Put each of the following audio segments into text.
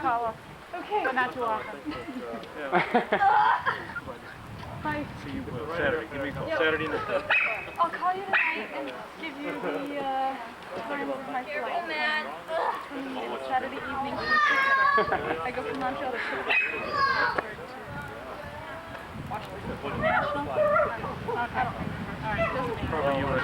call. Okay. But not too often. Bye. See you Saturday. Give me a call. Saturday night. I'll call you tonight and give you the times of my flight. Saturday evening. I go from Montreal to Washington. National? I don't remember. All right, doesn't matter. Probably U.S.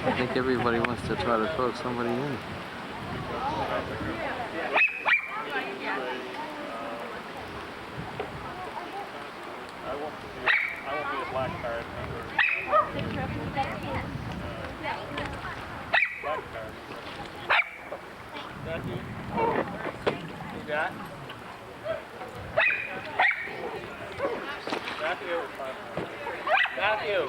I think everybody wants to try to throw somebody in. I won't be a black card. Black card. That you? You got? Matthew. Matthew. Matthew.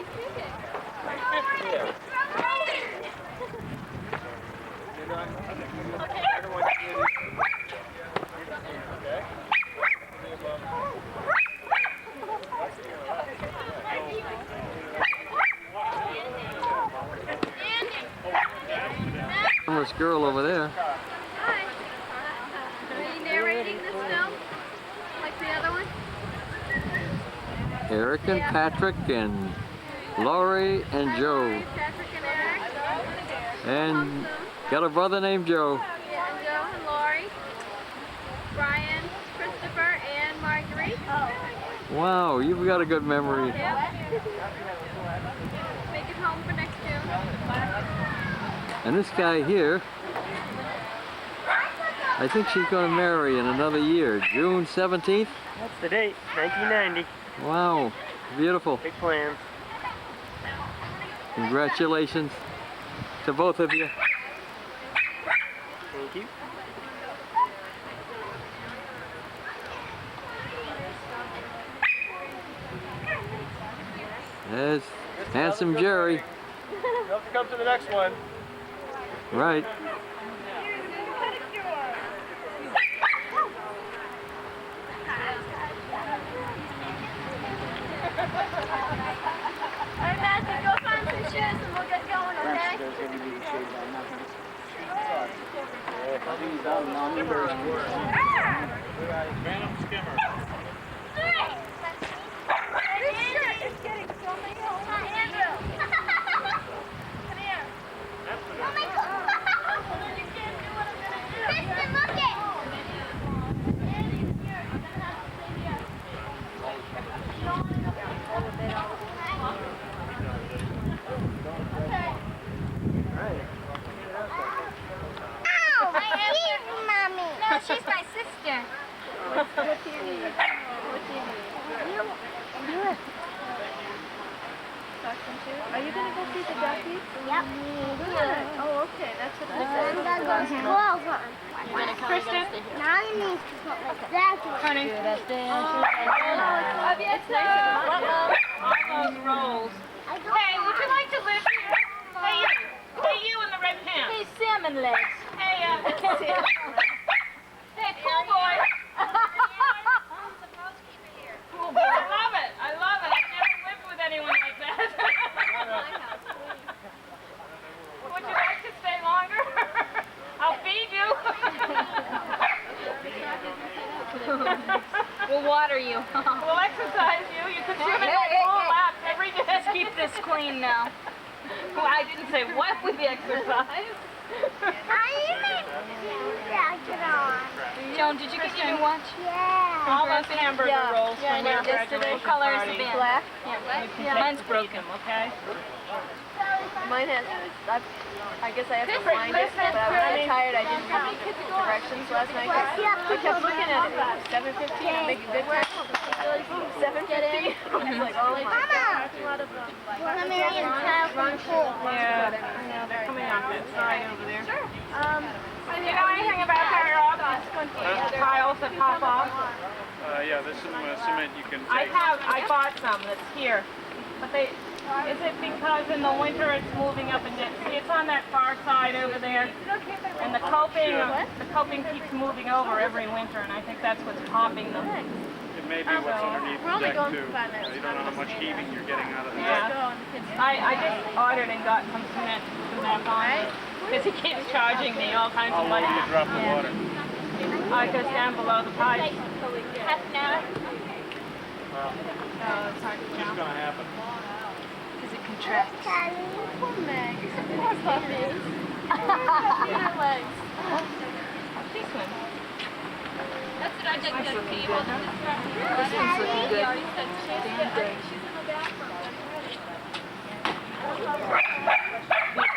This girl over there. Hi. Are you narrating this film? Like the other one? Eric and Patrick and Laurie and Joe. Hi, Patrick and Eric. And got a brother named Joe. Yeah, and Joe and Laurie. Brian, Christopher, and Marguerite. Wow, you've got a good memory. Yep. Make it home for next June. And this guy here, I think she's going to marry in another year, June 17th? That's the date, 1990. Wow, beautiful. Big plans. Congratulations to both of you. Thank you. There's handsome Jerry. You have to come to the next one. Right. Alright, Matthew, go find some shoes and we'll get going, okay? Phantom skimmer. It's getting so many holes. Andrew. Come here. Oh my God. You can't do what I'm going to do. Kristen, look it. Ow, my ears, Mommy. No, she's my sister. What do you need? What do you need? Are you going to go see the duckies? Yep. Good. Oh, okay. That's what I'm gonna go to school for Kristen? Now you need to put like that. Honey. All those rolls. Hey, would you like to live here? Hey, you. Hey, you in the red pants. Hey, salmon legs. Hey, hey, pool boy. Pool boy. I love it. I love it. I've never lived with anyone like that. Would you like to stay longer? I'll feed you. We'll water you. We'll exercise you. You can swim in my pool laps every day. Let's keep this clean now. Well, I didn't say what with the exercise. Joan, did you get your new watch? Yeah. All those hamburger rolls from our graduation What color is the party. band? Black? Yeah, mine's broken, okay? Mine has, I guess I have to find it, but I was so tired I didn't read the directions last night. I kept looking at it. 7:15, I'm making good time. 7:50. I was like, oh my God. Come here and tile from the pool. Yeah, they're coming off that side over there. Sure. Do you know anything about their tiles that pop off? Yeah, there's some cement you can take. I bought some that's here. But is it because in the winter it's moving up and down? See, it's on that far side over there. And the coping keeps moving over every winter, and I think that's what's popping them. It may be what's underneath the deck too. You don't know how much heaving you're getting out of the deck. Yeah. I just ordered and got some cement from that on because he keeps charging me all kinds How of low money. you drop the water? Just down below the pipe. Half an hour. Well, So it's hard to it's jump. gonna happen. Because it contracts. Poor Meg. Poor puppies. Her legs. She swims. That's what I did to people. This one's looking good. Damn good.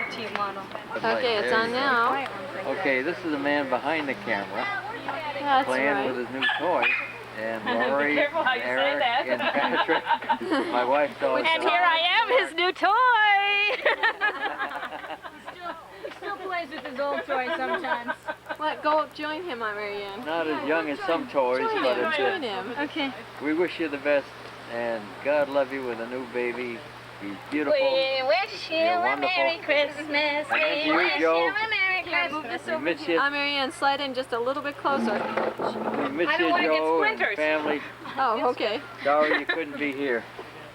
Petite model. Okay, it's on now. Okay, this is the man behind the camera That's playing right. with his new toy. And Lori, Careful how you say Eric, that. and Patrick. My wife told us. And here I am, his new toy. He still plays with his old toy sometimes. What? Go join him, Marianne. Not as young as some toys, Join but him. it's Join him. Okay. we wish you the best, and God love you with a new baby. He's beautiful. We wish you You're a wonderful. Merry Christmas. And We you, wish Joe. you a Merry Christmas. We miss you. Marianne, slide in just a little bit closer. We miss I don't you, wanna get Joe, and splinters. family. Oh, okay. Sorry you couldn't be here.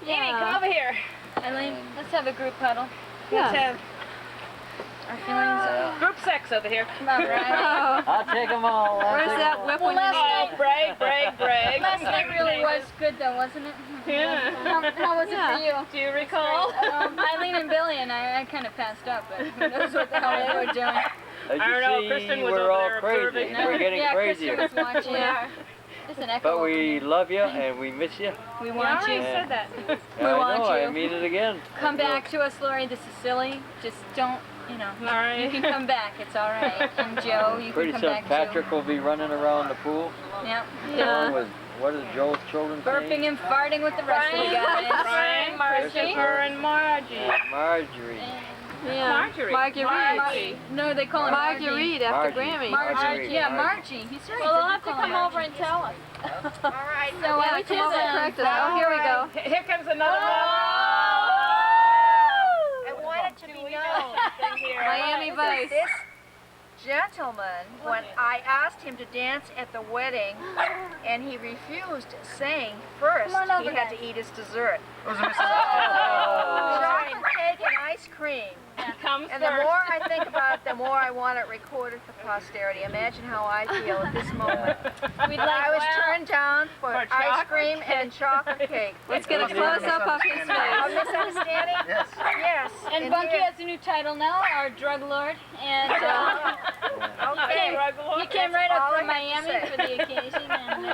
Amy, come over here. Eileen, let's have a group huddle. Let's Yeah. have Our feelings. group sex over here. Come on, Brian. Oh, I'll take them all. where's that whip when you last need Oh, brag, brag, brag. Last night really was good though, wasn't it? Yeah. How was it for you? Do you recall? Eileen and Billy and I kind of passed out, but who knows what the hell they were doing. As you I don't know, see, Kristen was we're over all there crazy. observing. We're getting yeah, crazier. Kristen was watching. Yeah. There's an echo. But over we here. love you and we miss you. We You want already you. said that. I want know, I you. mean it again. Come back to us, Lori. This is silly. Just don't, you know. All right. You can come back. It's all right. And Joe, you Pretty can soon come back Patrick will be running around the pool. too. Yep. Along with, what is Joe's children's Burping name? and farting with the rest of the guys. Brian, Christopher, and Margie. Marjorie. Yeah. Marjorie. Marguerite. No, they call him Marguerite after Margie. Grammy. Marjorie. Yeah, Margie. He's right. Well, they'll They have to call come her over and tell us. So Yeah, come over and correct us. Oh, here we go. Here comes another I want it to be known Miami Vice. this gentleman, when I asked him to dance at the wedding, and he refused, saying first Come on he over, had guys. to eat his dessert. Oh. Chocolate cake and ice cream. comes And the first. more I think about it, the more I want it recorded for posterity. Imagine how I feel at this moment. I was turned down for ice chocolate cream and chocolate cake. Let's get a close-up of his A face. misunderstanding? Yes. Yes. And Bunky here- has a new title now, our drug lord. And Okay. he came right all up I from have to Miami say. for the occasion. And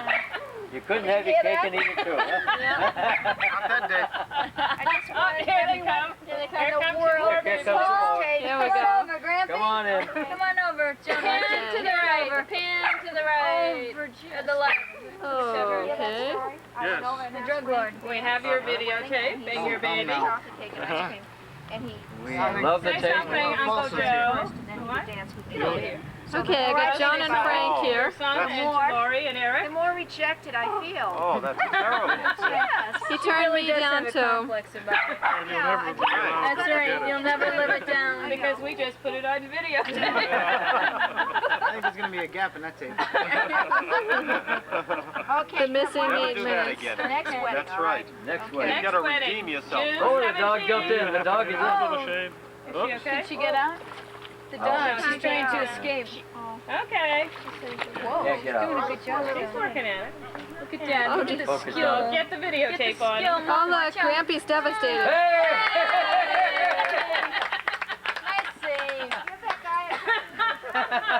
You couldn't have your cake and eat it too, huh? I just Oh, wanted here they everyone come. in Here the comes world your Here to comes know. more. Here we come go. on over, Grampy. Come on in. Come on over, John. Pan to the right. Pan to the right. Over To the left. Okay. Yes. The drug lord. We have your videotape and your baby. Chocolate cake and ice cream. And he We love the Say tape. something, Uncle Joe. and then he would dance with me. Okay, I got John and Frank Your here. son and Lori and The Eric. more rejected I feel. Oh, that's terrible. Yes. He turned me does down have a too. complex about it. And you'll never be allowed That's to right. get You'll it. never live it down. Because we just put it on video. I think there's going to be a gap in that tape. Okay. The missing Never 8 do that minutes. again. Next wedding. That's all right. Next You wedding. Next gotta wedding, redeem yourself. June Oh, the dog jumped in. The dog is in. That's a shame. Is she Oops. okay? Did she get out? The dog. Oh. She's trying to escape. Okay. Yeah, get out. Good job. She's working at it. Look at Dad. Oh, Look at the focus skill. on Get the videotape on. skill. Oh look, Grampy's devastated. Nice save.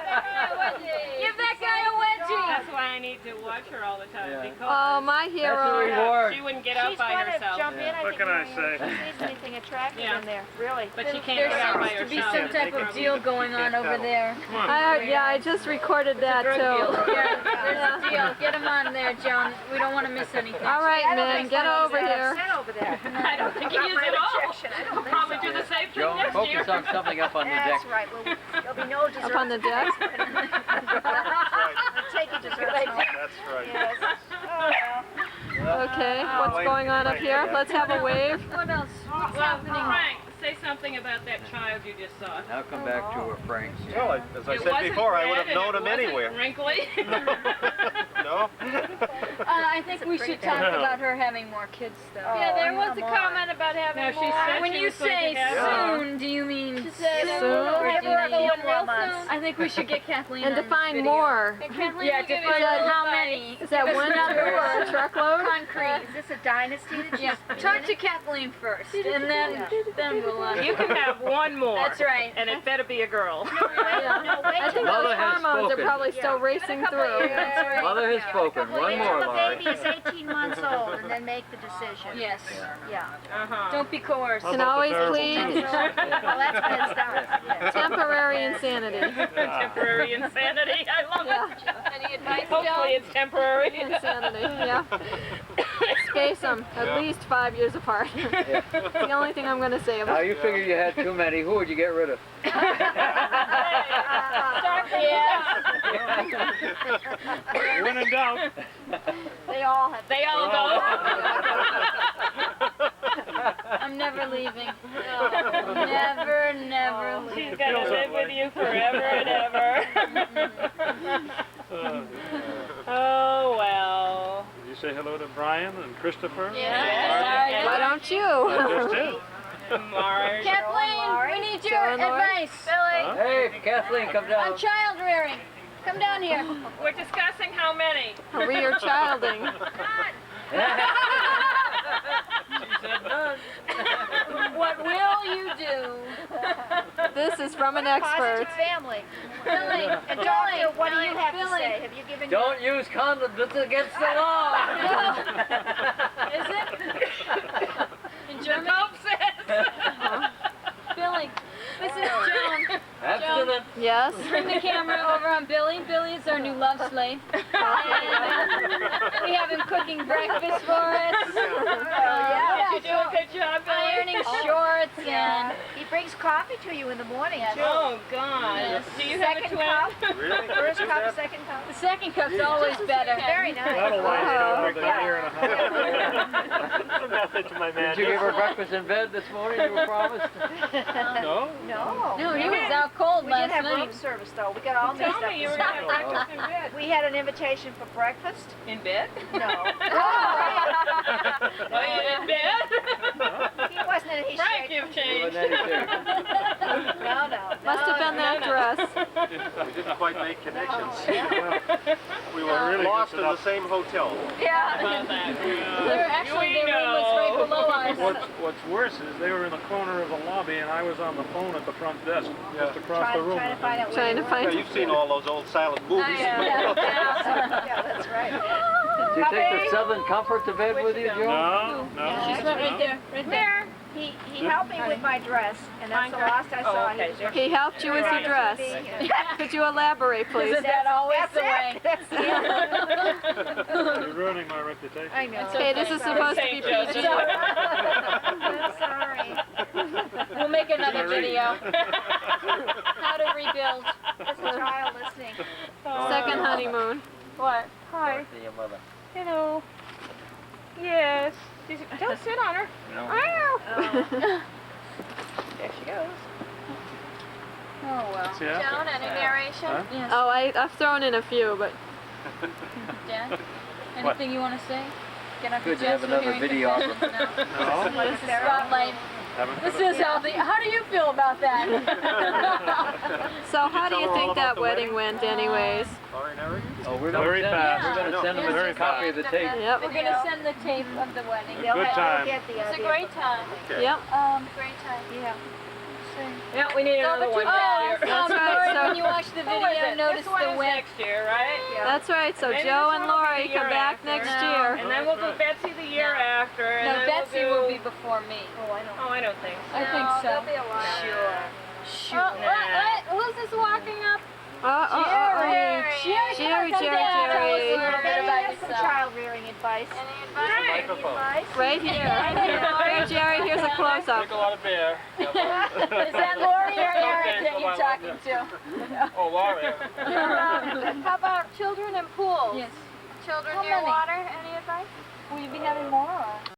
Give that guy a wedgie. That's why I need to watch her all the time Yeah. because Oh, my That's the hero. reward. she wouldn't get out She's by going to herself. jump in. I What think can I Marianne, say? if she sees anything attractive Yeah. in there, really. But she can't There get out by seems to be herself. some type of deal going on over there. Yeah, I just recorded that drug too. Yeah, there's a deal. Get him on there, John. We don't want to miss anything. All right, I don't man, think get someone's over here. upset over there. I don't think he About is my at all. rejection. I don't We'll think probably so. do the same thing Joe, next year. focus on something up on the deck. That's right. Well, there'll be no dessert. Up on the deck? Take your dessert. That's right. Yes. Oh, well. Okay, what's going on up here? Let's have a wave. What else? What's Well, happening? Frank, say something about that child you just saw. Now come back to her, Frank. Well, as I It said wasn't before, I would red have known and him it wasn't anywhere. Wrinkly. No, No? I think we should talk about her having more kids, though. Yeah, there was a comment about having No, she more. said When she you was going say to have soon, do you mean She said soon? we'll Or have do you her mean- going real soon. I think we should get Kathleen And on this define video. more. Kathleen Yeah, will give define you how advice. many. Is that one number or a truckload? Concrete. Is this a dynasty that Yeah. she's Talk to Kathleen first, and then we'll. You can have one more. That's right. And it better be a girl. I think Mother those has hormones spoken. are probably still racing through. Mother has spoken. One Wait more, till the Laurie. baby is 18 months old and then make the decision. Yes. Yeah. Uh-huh. Don't be coerced. Can always plead Well, that's when it starts. Yeah. temporary insanity. Temporary insanity. I love it. Any advice, Hopefully it's temporary. Insanity, yeah. Space them at least 5 years apart. That's the only thing I'm going to say Now about it. you figure you had too many. Who would you get rid of? When in doubt. They all have. They all go. I'm never leaving. Never, never leaving. She's gonna live with you forever and ever. Oh well. Did you say hello to Brian and Christopher? Yeah. Why don't I you? just did. Marge. Kathleen, we need your Joe and Lori? advice. Huh? Hey, Kathleen, come On down. child rearing. Come down here. We're discussing how many. We are childing. What will you do? This is from an expert. Positive family. Billy, And doctor, what do you have to Billy. say? Have you given Don't use condoms. It's against the law. Is it? In Germany? Pope says. Billy, this is Joan. Abstinent. Yes? Bring the camera over on Billy. Billy is our new love slave. And we have him cooking breakfast for us. Did you do a good job, Billy? Ironing shorts and He brings coffee to you in the morning, too. Oh God. Do you have a Second twin? cup. Really? First cup, second cup. the second cup's always better. Very nice. That'll last you more than a year and a half. That's a message to my man. Did you give her breakfast in bed this morning? You were promised. No? No. No, he was out cold We did last have night. room service, though. We got all mixed Tell up. me you were gonna have breakfast in bed. We had an invitation for breakfast. In bed? No. Are you in bed? He wasn't in his Frank, shape. you've Wasn't changed. anything. No. Must have been that dress. We didn't quite make connections. We were really Lost in good the enough. same hotel. Yeah. About that. They're actually, their room was right below ours. What's worse is they were in the corner of the lobby and I was on the phone at the front desk, just across the room. Trying to find out where Trying you to were. find. Yeah, you've seen all those old silent movies. Yeah, that's right. Did you take the Southern Comfort to bed with you, Joe? No. She's right there. Right there. He helped me with my dress, and that's the last I saw. Oh, okay. He was He helped you with your dress. Could you elaborate, please? Isn't that always That's the way? it. That's it. You're ruining my reputation. I know. Okay, this is supposed to be Thank PG. you. I'm sorry. We'll make another video. How to rebuild. There's a child listening. Second honeymoon. What? Hi. See your mother. Hello. Yes. Don't sit on her. No. There she goes. Oh well. See after. Joan, any narration? Huh? Yes. Oh, I've thrown in a few, but Dad, anything you want to say? Get off your Good to have chest. another We're hearing video of confessions now. No? This is spotlight. This is healthy. How do you feel about that? so how do you think that wedding went, anyways? Sorry, Eric. Oh, we're gonna Very send, fast. We're gonna send them Very a copy of the tape. Yep. We're gonna send the tape of the wedding. They'll Good have time. to get the It's a idea. great time. Yep. Great time. Yeah. Yeah, we need another one next year. That's right, Lori, so- when you watch the Who is video, it? notice This one the is wind. next year, right? That's right. So Maybe Joe this and one will be Lori the come year back after. next No. year. And then we'll do Betsy the year after. And No, then Betsy we'll will do... be before me. Oh, I know. Oh, I don't think so. I think so. There'll be a lot. Sure. Who's this walking up? Jerry, Jerry, Jerry, Jerry. Betty has some child rearing advice. Any advice? Microphone. Right here. Here, Jerry, here's a close-up. a lot of beer. Is that Lori or Eric that you're talking to? Oh, Laurie. How about children and pools? Yes. Children How near many? water? Any advice? Will you be having more? Or?